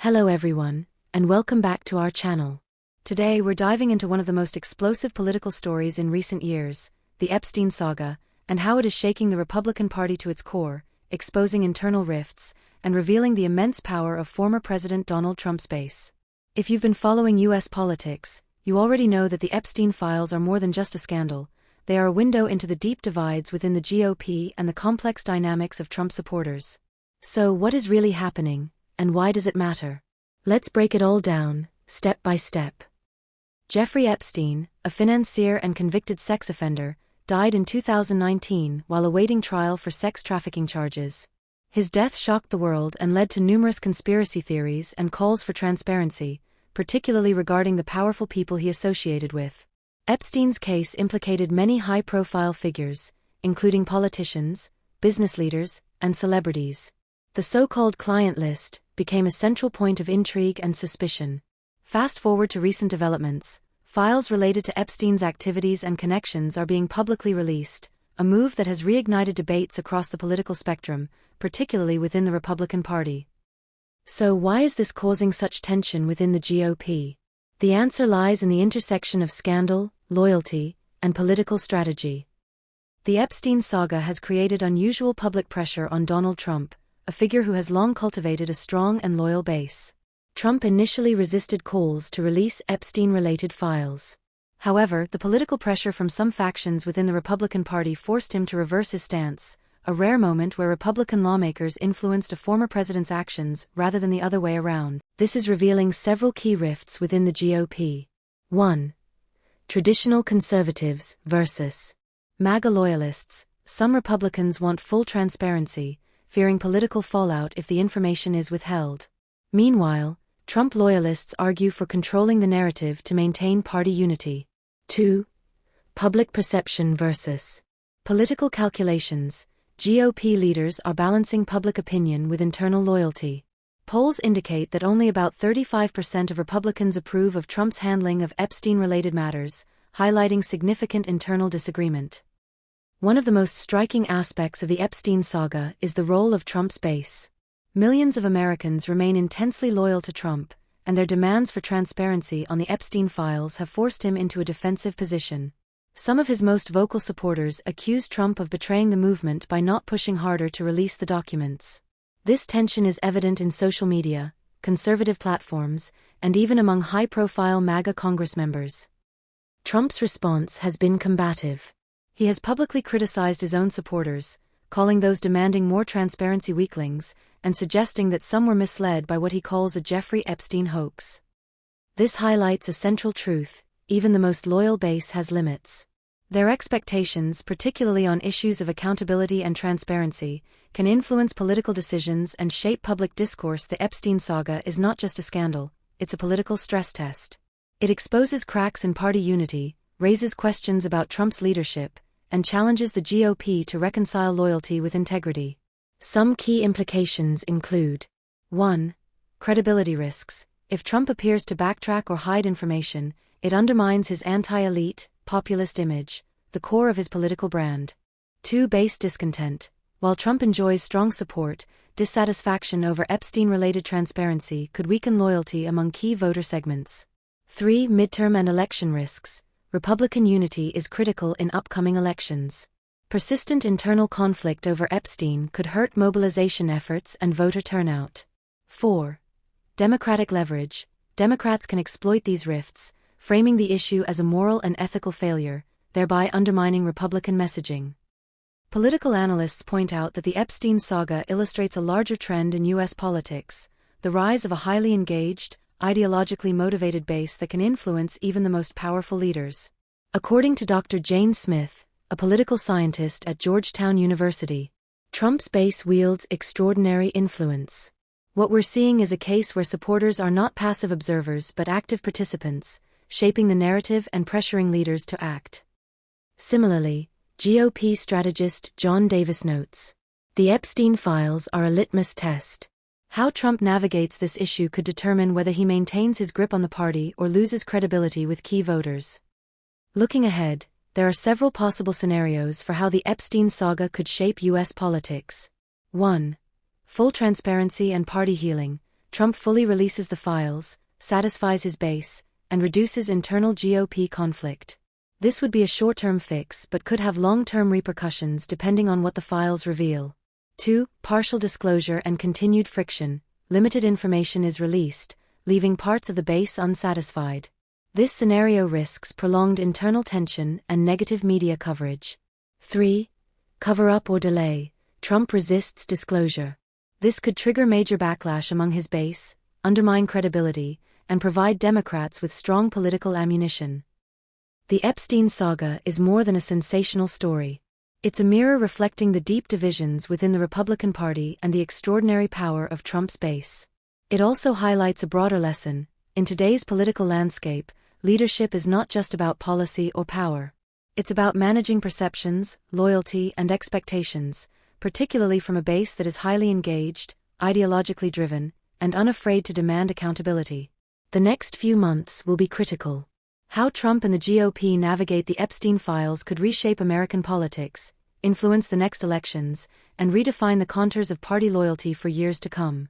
Hello everyone, and welcome back to our channel. Today we're diving into one of the most explosive political stories in recent years, the Epstein saga, and how it is shaking the Republican Party to its core, exposing internal rifts, and revealing the immense power of former President Donald Trump's base. If you've been following U.S. politics, you already know that the Epstein files are more than just a scandal. They are a window into the deep divides within the GOP and the complex dynamics of Trump supporters. So what is really happening? And why does it matter? Let's break it all down, step by step. Jeffrey Epstein, a financier and convicted sex offender, died in 2019 while awaiting trial for sex trafficking charges. His death shocked the world and led to numerous conspiracy theories and calls for transparency, particularly regarding the powerful people he associated with. Epstein's case implicated many high-profile figures, including politicians, business leaders, and celebrities. The so-called client list became a central point of intrigue and suspicion. Fast forward to recent developments, files related to Epstein's activities and connections are being publicly released, a move that has reignited debates across the political spectrum, particularly within the Republican Party. So why is this causing such tension within the GOP? The answer lies in the intersection of scandal, loyalty, and political strategy. The Epstein saga has created unusual public pressure on Donald Trump, a figure who has long cultivated a strong and loyal base. Trump initially resisted calls to release Epstein-related files. However, the political pressure from some factions within the Republican Party forced him to reverse his stance, a rare moment where Republican lawmakers influenced a former president's actions rather than the other way around. This is revealing several key rifts within the GOP. 1. Traditional conservatives versus MAGA loyalists. Some Republicans want full transparency, fearing political fallout if the information is withheld. Meanwhile, Trump loyalists argue for controlling the narrative to maintain party unity. 2. Public perception versus political calculations. GOP leaders are balancing public opinion with internal loyalty. Polls indicate that only about 35% of Republicans approve of Trump's handling of Epstein-related matters, highlighting significant internal disagreement. One of the most striking aspects of the Epstein saga is the role of Trump's base. Millions of Americans remain intensely loyal to Trump, and their demands for transparency on the Epstein files have forced him into a defensive position. Some of his most vocal supporters accuse Trump of betraying the movement by not pushing harder to release the documents. This tension is evident in social media, conservative platforms, and even among high-profile MAGA Congress members. Trump's response has been combative. He has publicly criticized his own supporters, calling those demanding more transparency weaklings, and suggesting that some were misled by what he calls a Jeffrey Epstein hoax. This highlights a central truth: even the most loyal base has limits. Their expectations, particularly on issues of accountability and transparency, can influence political decisions and shape public discourse. The Epstein saga is not just a scandal, it's a political stress test. It exposes cracks in party unity, raises questions about Trump's leadership, and challenges the GOP to reconcile loyalty with integrity. Some key implications include: 1. Credibility risks. If Trump appears to backtrack or hide information, it undermines his anti-elite, populist image, the core of his political brand. 2. Base discontent. While Trump enjoys strong support, dissatisfaction over Epstein-related transparency could weaken loyalty among key voter segments. 3. Midterm and election risks. Republican unity is critical in upcoming elections. Persistent internal conflict over Epstein could hurt mobilization efforts and voter turnout. 4. Democratic leverage. Democrats can exploit these rifts, framing the issue as a moral and ethical failure, thereby undermining Republican messaging. Political analysts point out that the Epstein saga illustrates a larger trend in U.S. politics: the rise of a highly engaged, ideologically motivated base that can influence even the most powerful leaders. According to Dr. Jane Smith, a political scientist at Georgetown University, Trump's base wields extraordinary influence. What we're seeing is a case where supporters are not passive observers but active participants, shaping the narrative and pressuring leaders to act. Similarly, GOP strategist John Davis notes, the Epstein files are a litmus test. How Trump navigates this issue could determine whether he maintains his grip on the party or loses credibility with key voters. Looking ahead, there are several possible scenarios for how the Epstein saga could shape U.S. politics. 1. Full transparency and party healing. Trump fully releases the files, satisfies his base, and reduces internal GOP conflict. This would be a short-term fix but could have long-term repercussions depending on what the files reveal. 2. Partial disclosure and continued friction. Limited information is released, leaving parts of the base unsatisfied. This scenario risks prolonged internal tension and negative media coverage. 3. Cover-up or delay. Trump resists disclosure. This could trigger major backlash among his base, undermine credibility, and provide Democrats with strong political ammunition. The Epstein saga is more than a sensational story. It's a mirror reflecting the deep divisions within the Republican Party and the extraordinary power of Trump's base. It also highlights a broader lesson. In today's political landscape, leadership is not just about policy or power. It's about managing perceptions, loyalty, and expectations, particularly from a base that is highly engaged, ideologically driven, and unafraid to demand accountability. The next few months will be critical. How Trump and the GOP navigate the Epstein files could reshape American politics, influence the next elections, and redefine the contours of party loyalty for years to come.